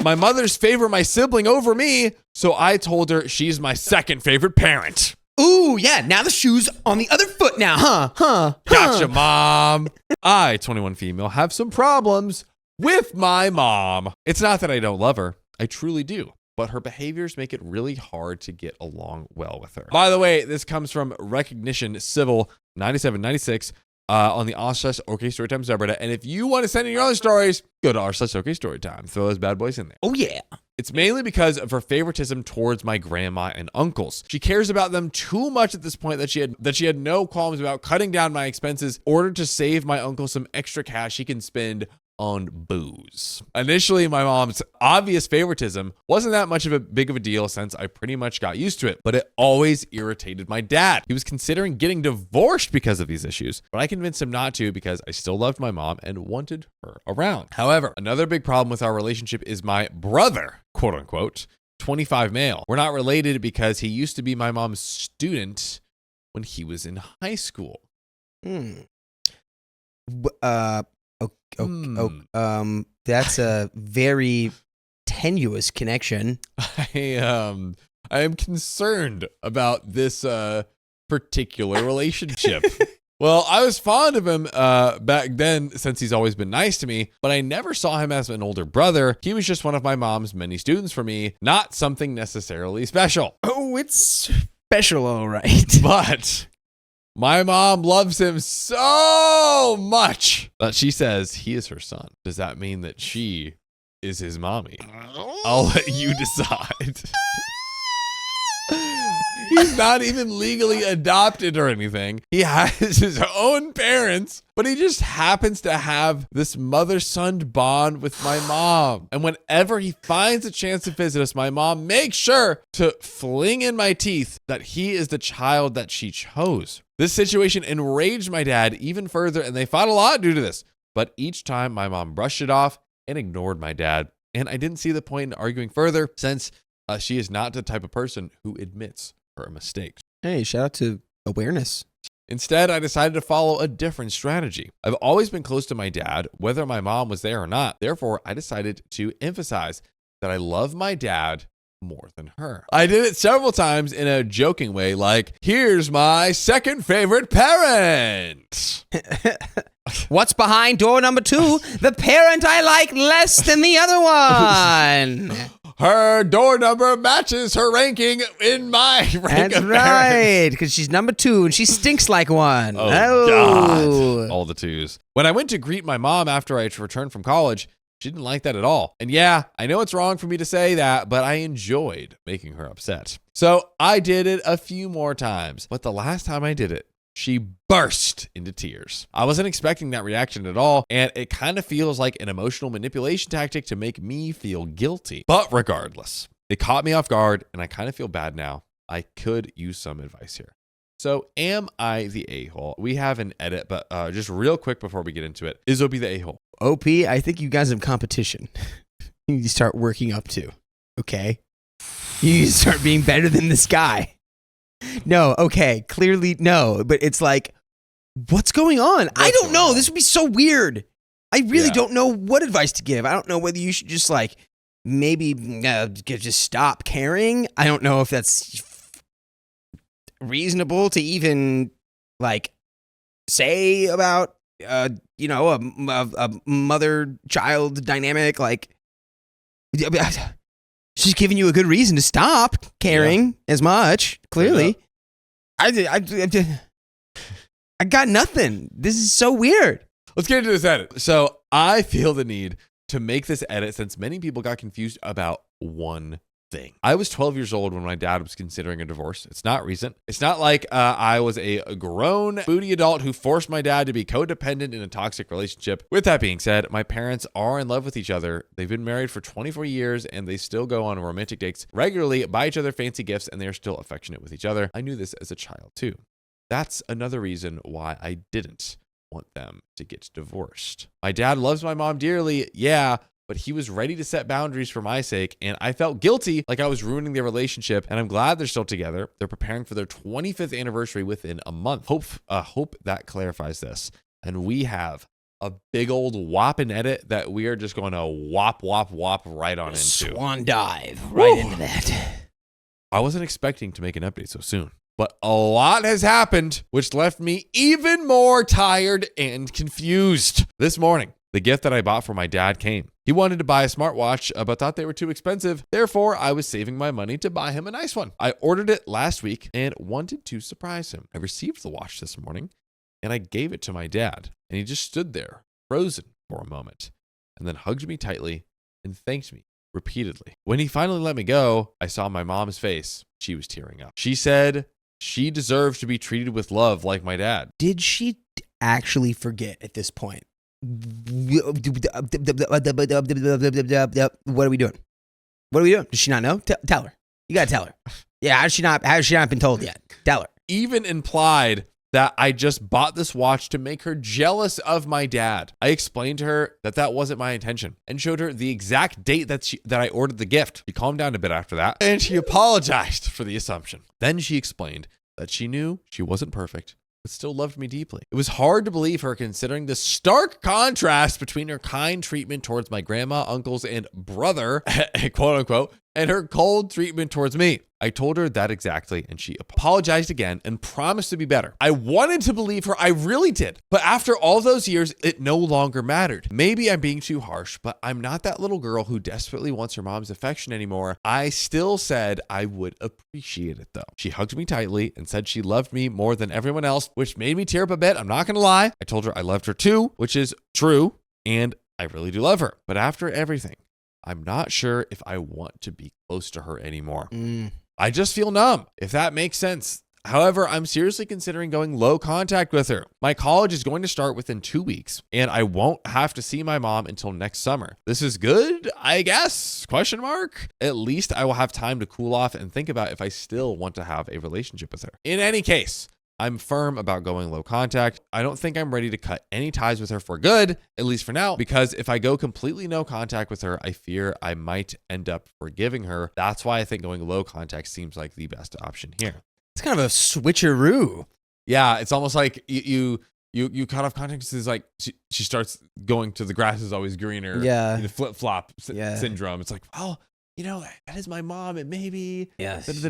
My mother's favor my sibling over me, so I told her she's my second favorite parent. Ooh, yeah, now the shoe's on the other foot now, huh? Gotcha, Mom. I, 21 female, have some problems with my mom. It's not that I don't love her. I truly do. But her behaviors make it really hard to get along well with her. By the way, this comes from Recognition Civil 9796 on the r/OK Storytime subreddit. And if you want to send in your own stories, go to r/OK Storytime. Throw those bad boys in there. Oh, yeah. It's mainly because of her favoritism towards my grandma and uncles. She cares about them too much at this point that she had no qualms about cutting down my expenses in order to save my uncle some extra cash he can spend on booze. Initially, my mom's obvious favoritism wasn't that much of a big of a deal since I pretty much got used to it, but it always irritated my dad. He was considering getting divorced because of these issues, but I convinced him not to because I still loved my mom and wanted her around. However, another big problem with our relationship is my brother, quote unquote, 25 male. We're not related because he used to be my mom's student when he was in high school. That's a very tenuous connection. I am concerned about this particular relationship. Well, I was fond of him back then since he's always been nice to me, but I never saw him as an older brother. He was just one of my mom's many students for me, not something necessarily special. Oh, it's special, all right. But my mom loves him so much that she says he is her son. Does that mean that she is his mommy? I'll let you decide. He's not even legally adopted or anything. He has his own parents, but he just happens to have this mother-son bond with my mom. And whenever he finds a chance to visit us, my mom makes sure to fling in my teeth that he is the child that she chose. This situation enraged my dad even further, and they fought a lot due to this. But each time, my mom brushed it off and ignored my dad. And I didn't see the point in arguing further since she is not the type of person who admits her mistakes. Hey, shout out to awareness. Instead, I decided to follow a different strategy. I've always been close to my dad, whether my mom was there or not. Therefore, I decided to emphasize that I love my dad more than her. I did it several times in a joking way, like, here's my second favorite parent. What's behind door number 2? The parent I like less than the other one. Her door number matches her ranking in my rank. That's right, because she's number 2 and she stinks like one. Oh, God. All the 2s. When I went to greet my mom after I returned from college, she didn't like that at all. And yeah, I know it's wrong for me to say that, but I enjoyed making her upset. So I did it a few more times. But the last time I did it, she burst into tears. I wasn't expecting that reaction at all, and it kind of feels like an emotional manipulation tactic to make me feel guilty. But regardless, it caught me off guard, and I kind of feel bad now. I could use some advice here. So am I the a-hole? We have an edit, but just real quick before we get into it, is OP the a-hole? OP, I think you guys have competition. You need to start working up to, okay? You need to start being better than this guy. No, okay, clearly no, but it's like, what's going on? I don't know. This would be so weird. I really don't know what advice to give. I don't know whether you should just like maybe just stop caring. I don't know if that's reasonable to even like say about a mother-child dynamic. Like, she's giving you a good reason to stop caring as much. Clearly, I got nothing. This is so weird. Let's get into this edit. So I feel the need to make this edit since many people got confused about one thing. I was 12 years old when my dad was considering a divorce. It's not recent. It's not like I was a grown booty adult who forced my dad to be codependent in a toxic relationship. With that being said, my parents are in love with each other. They've been married for 24 years and they still go on romantic dates regularly, buy each other fancy gifts, and they're still affectionate with each other. I knew this as a child too. That's another reason why I didn't want them to get divorced. My dad loves my mom dearly, yeah, but he was ready to set boundaries for my sake, and I felt guilty, like I was ruining their relationship, and I'm glad they're still together. They're preparing for their 25th anniversary within a month. Hope that clarifies this. And we have a big old whopping edit that we are just going to whop right on into. Swan dive right into that. I wasn't expecting to make an update so soon, but a lot has happened, which left me even more tired and confused. This morning, the gift that I bought for my dad came. He wanted to buy a smartwatch, but thought they were too expensive. Therefore, I was saving my money to buy him a nice one. I ordered it last week and wanted to surprise him. I received the watch this morning and I gave it to my dad, and he just stood there, frozen for a moment, and then hugged me tightly and thanked me repeatedly. When he finally let me go, I saw my mom's face. She was tearing up. She said she deserved to be treated with love like my dad. Did she actually forget at this point? What are we doing? What are we doing? Does she not know? Tell her. You gotta tell her. Yeah, how has she not been told yet? Tell her. Even implied that I just bought this watch to make her jealous of my dad. I explained to her that that wasn't my intention and showed her the exact date that I ordered the gift. She calmed down a bit after that, and she apologized for the assumption. Then she explained that she knew she wasn't perfect, but still loved me deeply. It was hard to believe her considering the stark contrast between her kind treatment towards my grandma, uncles, and brother, quote unquote, and her cold treatment towards me. I told her that exactly, and she apologized again and promised to be better. I wanted to believe her, I really did. But after all those years, it no longer mattered. Maybe I'm being too harsh, but I'm not that little girl who desperately wants her mom's affection anymore. I still said I would appreciate it though. She hugged me tightly and said she loved me more than everyone else, which made me tear up a bit. I'm not gonna lie. I told her I loved her too, which is true, and I really do love her. But after everything, I'm not sure if I want to be close to her anymore. I just feel numb, if that makes sense. However, I'm seriously considering going low contact with her. My college is going to start within 2 weeks, and I won't have to see my mom until next summer. This is good, I guess? Question mark? At least I will have time to cool off and think about if I still want to have a relationship with her. In any case, I'm firm about going low contact. I don't think I'm ready to cut any ties with her for good, at least for now, because if I go completely no contact with her, I fear I might end up forgiving her. That's why I think going low contact seems like the best option here. It's kind of a switcheroo. Yeah, it's almost like you cut off contact. It's like she starts going to the grass is always greener. Yeah. Flip-flop syndrome. It's like, well, you know, that is my mom. It may be. Yes. He's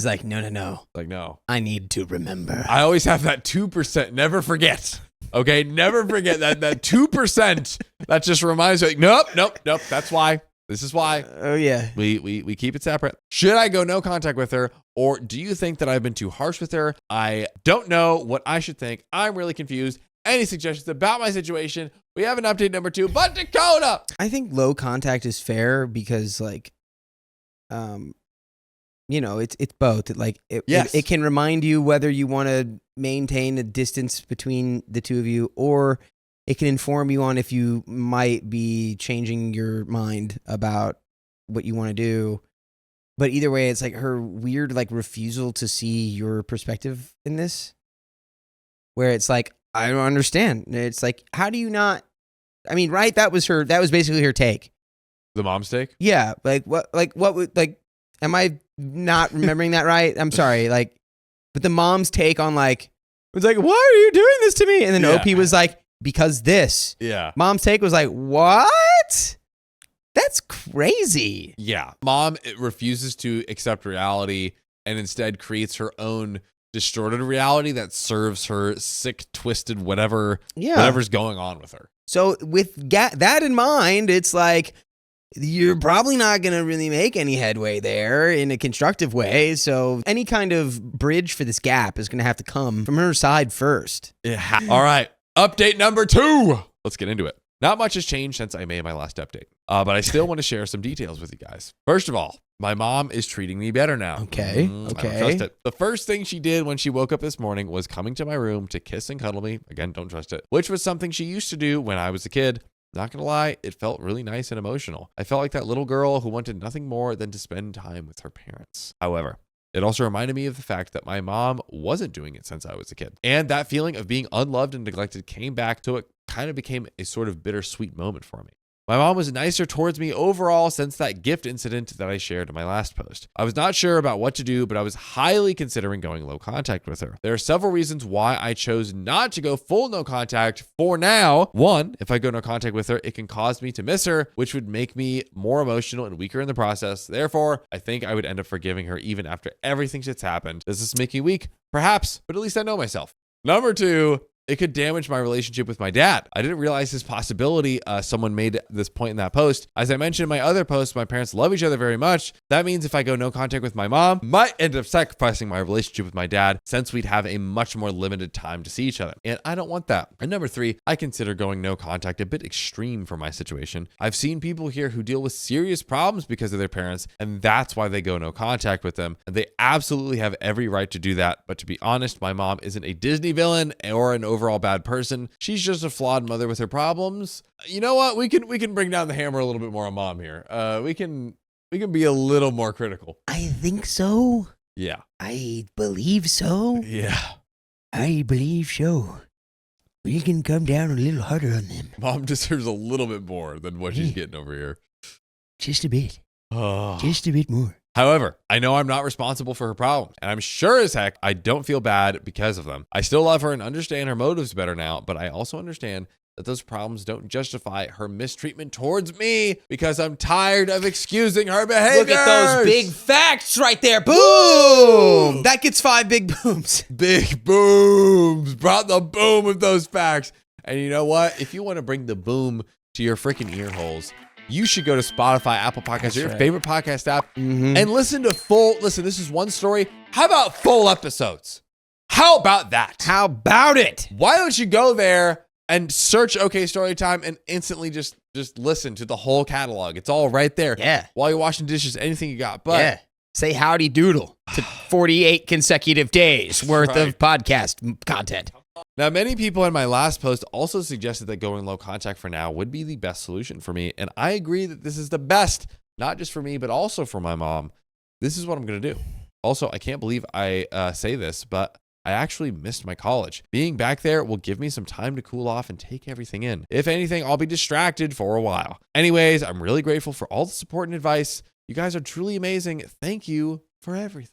like, no. Like, no. I need to remember. I always have that 2%. Never forget. Okay? Never forget that 2%. That just reminds me, like, nope. That's why. This is why. Oh, yeah. We keep it separate. Should I go no contact with her? Or do you think that I've been too harsh with her? I don't know what I should think. I'm really confused. Any suggestions about my situation? We have an update number 2, but Dakota. I think low contact is fair because, like, you know, it's both. It can remind you whether you want to maintain a distance between the two of you, or it can inform you on if you might be changing your mind about what you want to do. But either way, it's like her weird, like, refusal to see your perspective in this, where it's like, I don't understand. It's like, how do you not? I mean, right? That was basically her take. The mom's take? Yeah. What would, like, am I not remembering that right? I'm sorry. Like, but the mom's take on, like, was like, why are you doing this to me? And then OP was like, because this. Yeah. Mom's take was like, what? That's crazy. Yeah. Mom refuses to accept reality and instead creates her own distorted reality that serves her sick, twisted, whatever's going on with her. So with that in mind, it's like, you're probably not going to really make any headway there in a constructive way. So any kind of bridge for this gap is going to have to come from her side first. Yeah. All right. Update number 2. Let's get into it. Not much has changed since I made my last update, but I still want to share some details with you guys. First of all, my mom is treating me better now. Okay. I don't trust it. The first thing she did when she woke up this morning was coming to my room to kiss and cuddle me. Again, don't trust it. Which was something she used to do when I was a kid. Not gonna lie, it felt really nice and emotional. I felt like that little girl who wanted nothing more than to spend time with her parents. However, it also reminded me of the fact that my mom wasn't doing it since I was a kid. And that feeling of being unloved and neglected came back, so it kind of became a sort of bittersweet moment for me. My mom was nicer towards me overall since that gift incident that I shared in my last post. I was not sure about what to do, but I was highly considering going low contact with her. There are several reasons why I chose not to go full no contact for now. One, if I go no contact with her, it can cause me to miss her, which would make me more emotional and weaker in the process. Therefore, I think I would end up forgiving her even after everything that's happened. Does this make me weak? Perhaps, but at least I know myself. Number two, it could damage my relationship with my dad. I didn't realize this possibility. Someone made this point in that post. As I mentioned in my other post, my parents love each other very much. That means if I go no contact with my mom, might end up sacrificing my relationship with my dad since we'd have a much more limited time to see each other. And I don't want that. And number three, I consider going no contact a bit extreme for my situation. I've seen people here who deal with serious problems because of their parents, and that's why they go no contact with them. And they absolutely have every right to do that. But to be honest, my mom isn't a Disney villain or an overall bad person. She's just a flawed mother with her problems. You know what? We can bring down the hammer a little bit more on mom here. We can be a little more critical. I think so. Yeah. I believe so. Yeah. I believe so. We can come down a little harder on them. Mom deserves a little bit more than what she's getting over here. Just a bit. Oh. Just a bit more. However, I know I'm not responsible for her problems, and I'm sure as heck I don't feel bad because of them. I still love her and understand her motives better now, but I also understand that those problems don't justify her mistreatment towards me because I'm tired of excusing her behavior. Look at those big facts right there. Boom! That gets 5 big booms. Big booms. Brought the boom with those facts. And you know what? If you want to bring the boom to your freaking ear holes, you should go to Spotify, Apple Podcasts, or your favorite podcast app, and listen to listen, this is one story. How about full episodes? How about that? How about it? Why don't you go there and search OK Storytime and instantly just listen to the whole catalog? It's all right there. Yeah. While you're washing dishes, anything you got. But yeah. Say howdy doodle to 48 consecutive days worth of podcast content. Now, many people in my last post also suggested that going low contact for now would be the best solution for me. And I agree that this is the best, not just for me, but also for my mom. This is what I'm going to do. Also, I can't believe I say this, but I actually missed my college. Being back there will give me some time to cool off and take everything in. If anything, I'll be distracted for a while. Anyways, I'm really grateful for all the support and advice. You guys are truly amazing. Thank you for everything.